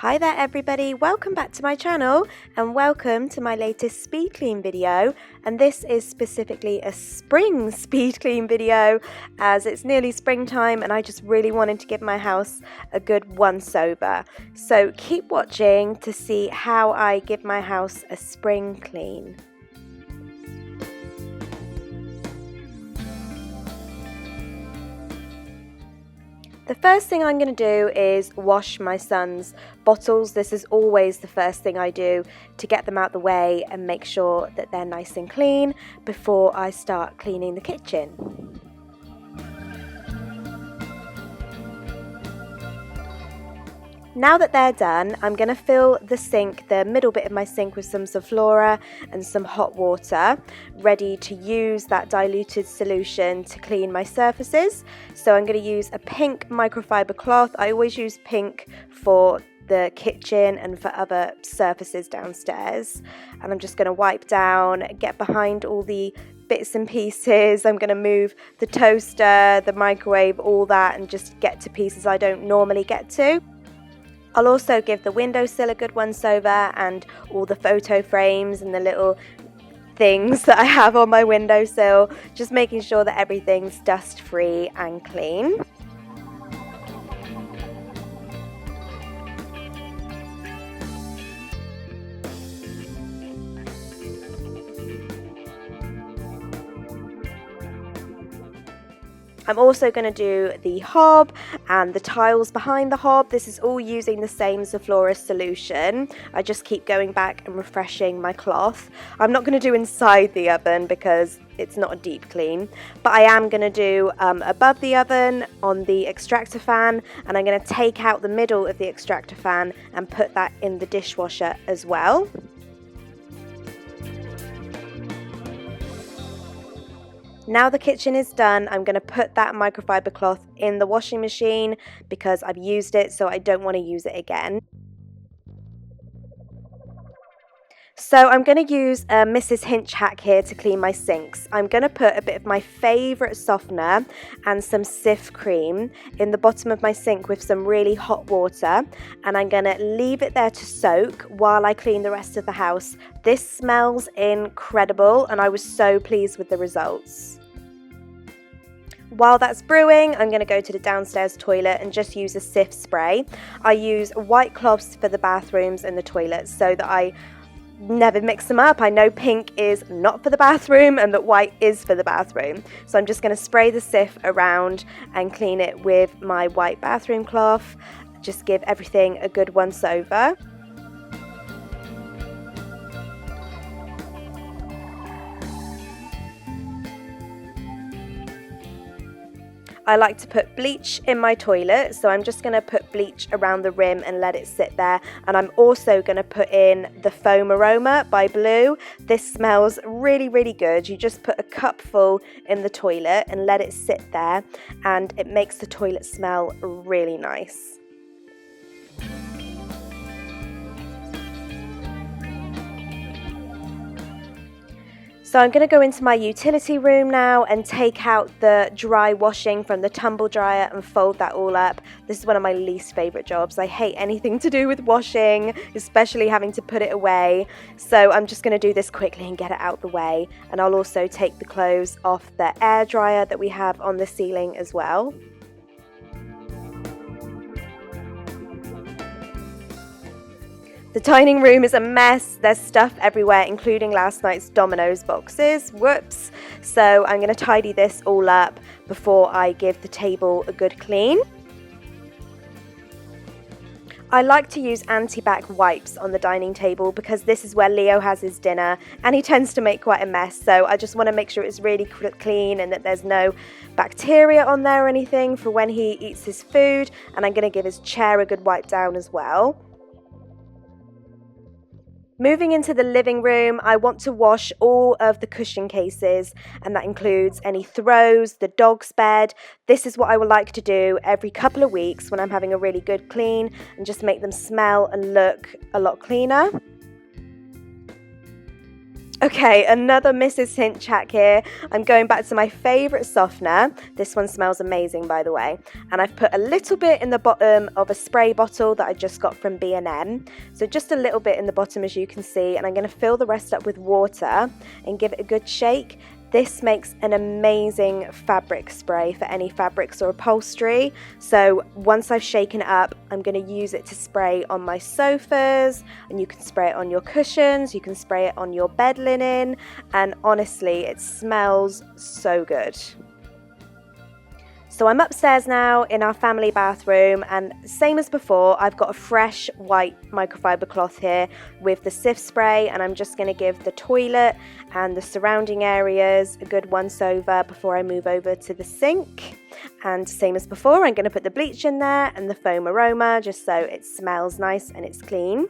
Hi there everybody, welcome back to my channel and welcome to my latest speed clean video, and this is specifically a spring speed clean video as it's nearly springtime and I just really wanted to give my house a good once over. So keep watching to see how I give my house a spring clean. The first thing I'm going to do is wash my son's bottles. This is always the first thing I do to get them out the way and make sure that they're nice and clean before I start cleaning the kitchen. Now that they're done, I'm going to fill the sink, the middle bit of my sink, with some Zoflora and some hot water, ready to use that diluted solution to clean my surfaces. So I'm going to use a pink microfiber cloth. I always use pink for the kitchen and for other surfaces downstairs. And I'm just going to wipe down, get behind all the bits and pieces. I'm going to move the toaster, the microwave, all that, and just get to pieces I don't normally get to. I'll also give the windowsill a good once over and all the photo frames and the little things that I have on my windowsill, just making sure that everything's dust free and clean. I'm also going to do the hob and the tiles behind the hob. This is all using the same Zoflora solution. I just keep going back and refreshing my cloth. I'm not going to do inside the oven because it's not a deep clean, but I am going to do above the oven on the extractor fan, and I'm going to take out the middle of the extractor fan and put that in the dishwasher as well. Now the kitchen is done, I'm going to put that microfiber cloth in the washing machine because I've used it, so I don't want to use it again. So I'm going to use a Mrs. Hinch hack here to clean my sinks. I'm going to put a bit of my favourite softener and some Cif cream in the bottom of my sink with some really hot water, and I'm going to leave it there to soak while I clean the rest of the house. This smells incredible and I was so pleased with the results. While that's brewing, I'm going to go to the downstairs toilet and just use a Cif spray. I use white cloths for the bathrooms and the toilets so that I never mix them up. I know pink is not for the bathroom and that white is for the bathroom. So I'm just going to spray the Cif around and clean it with my white bathroom cloth. Just give everything a good once over. I like to put bleach in my toilet, so I'm just going to put bleach around the rim and let it sit there. And I'm also going to put in the Foam Aroma by Blue. This smells really, really good. You just put a cupful in the toilet and let it sit there, and it makes the toilet smell really nice. So I'm going to go into my utility room now and take out the dry washing from the tumble dryer and fold that all up. This is one of my least favourite jobs. I hate anything to do with washing, especially having to put it away. So I'm just going to do this quickly and get it out the way. And I'll also take the clothes off the air dryer that we have on the ceiling as well. The dining room is a mess. There's stuff everywhere, including last night's Domino's boxes. Whoops. So I'm going to tidy this all up before I give the table a good clean. I like to use anti-bac wipes on the dining table because this is where Leo has his dinner and he tends to make quite a mess. So I just want to make sure it's really clean and that there's no bacteria on there or anything for when he eats his food. And I'm going to give his chair a good wipe down as well. Moving into the living room, I want to wash all of the cushion cases, and that includes any throws, the dog's bed. This is what I would like to do every couple of weeks when I'm having a really good clean and just make them smell and look a lot cleaner. Okay, another Mrs. Hinch hack here. I'm going back to my favourite softener. This one smells amazing, by the way. And I've put a little bit in the bottom of a spray bottle that I just got from B&M. So just a little bit in the bottom, as you can see. And I'm going to fill the rest up with water and give it a good shake. This makes an amazing fabric spray for any fabrics or upholstery. So once I've shaken it up, I'm going to use it to spray on my sofas, and you can spray it on your cushions, you can spray it on your bed linen, and honestly, it smells so good. So I'm upstairs now in our family bathroom, and same as before, I've got a fresh white microfiber cloth here with the Cif spray, and I'm just going to give the toilet and the surrounding areas a good once over before I move over to the sink. And same as before, I'm going to put the bleach in there and the foam aroma just so it smells nice and it's clean.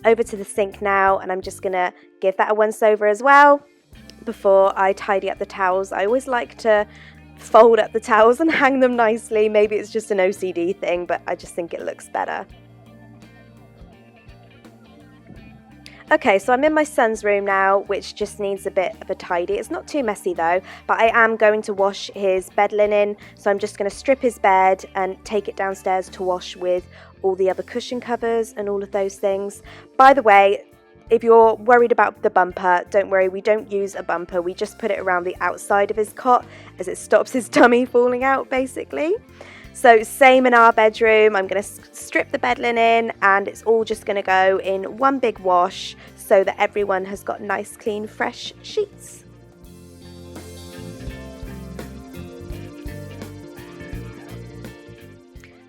Over to the sink now, and I'm just going to give that a once over as well before I tidy up the towels. I always like to fold up the towels and hang them nicely. Maybe it's just an OCD thing, but I just think it looks better. Okay, so I'm in my son's room now, which just needs a bit of a tidy. It's not too messy though, but I am going to wash his bed linen. So I'm just going to strip his bed and take it downstairs to wash with all the other cushion covers and all of those things. By the way, if you're worried about the bumper, don't worry, we don't use a bumper. We just put it around the outside of his cot as it stops his tummy falling out, basically. So same in our bedroom. I'm going to strip the bed linen, and it's all just going to go in one big wash so that everyone has got nice, clean, fresh sheets.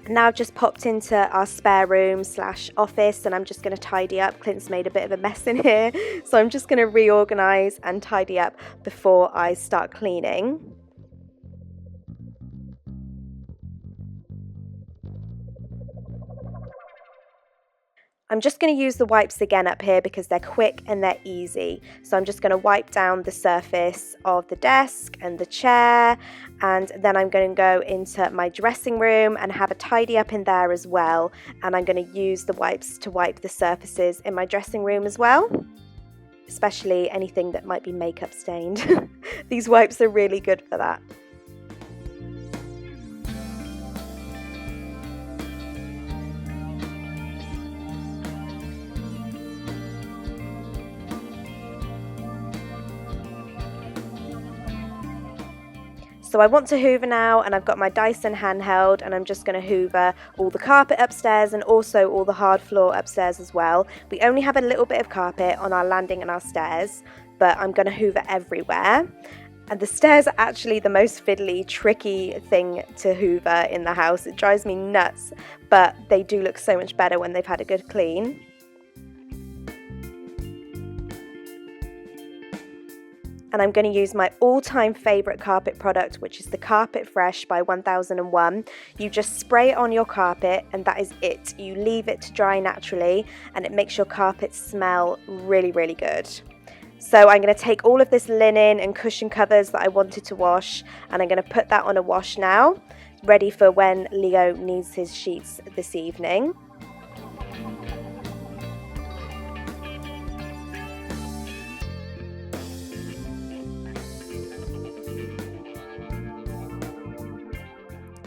Now I've just popped into our spare room / office, and I'm just going to tidy up. Clint's made a bit of a mess in here, so I'm just going to reorganize and tidy up before I start cleaning. I'm just going to use the wipes again up here because they're quick and they're easy. So I'm just going to wipe down the surface of the desk and the chair, and then I'm going to go into my dressing room and have a tidy up in there as well. And I'm going to use the wipes to wipe the surfaces in my dressing room as well, especially anything that might be makeup stained. These wipes are really good for that. So I want to hoover now, and I've got my Dyson handheld, and I'm just going to hoover all the carpet upstairs and also all the hard floor upstairs as well. We only have a little bit of carpet on our landing and our stairs, but I'm going to hoover everywhere. And the stairs are actually the most fiddly, tricky thing to hoover in the house. It drives me nuts, but they do look so much better when they've had a good clean. And I'm going to use my all-time favourite carpet product, which is the Carpet Fresh by 1001. You just spray it on your carpet, and that is it. You leave it to dry naturally, and it makes your carpet smell really, really good. So I'm going to take all of this linen and cushion covers that I wanted to wash, and I'm going to put that on a wash now, ready for when Leo needs his sheets this evening.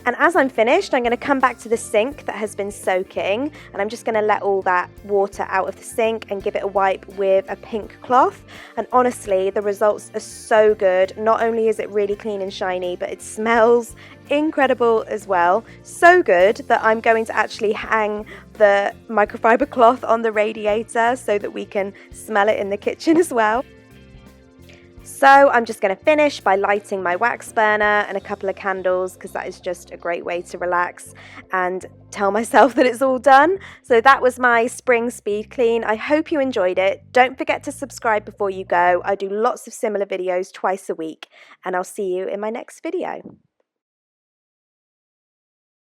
And as I'm finished, I'm going to come back to the sink that has been soaking, and I'm just going to let all that water out of the sink and give it a wipe with a pink cloth. And honestly, the results are so good. Not only is it really clean and shiny, but it smells incredible as well. So good that I'm going to actually hang the microfiber cloth on the radiator so that we can smell it in the kitchen as well. So I'm just going to finish by lighting my wax burner and a couple of candles, because that is just a great way to relax and tell myself that it's all done. So that was my spring speed clean. I hope you enjoyed it. Don't forget to subscribe before you go. I do lots of similar videos twice a week, and I'll see you in my next video.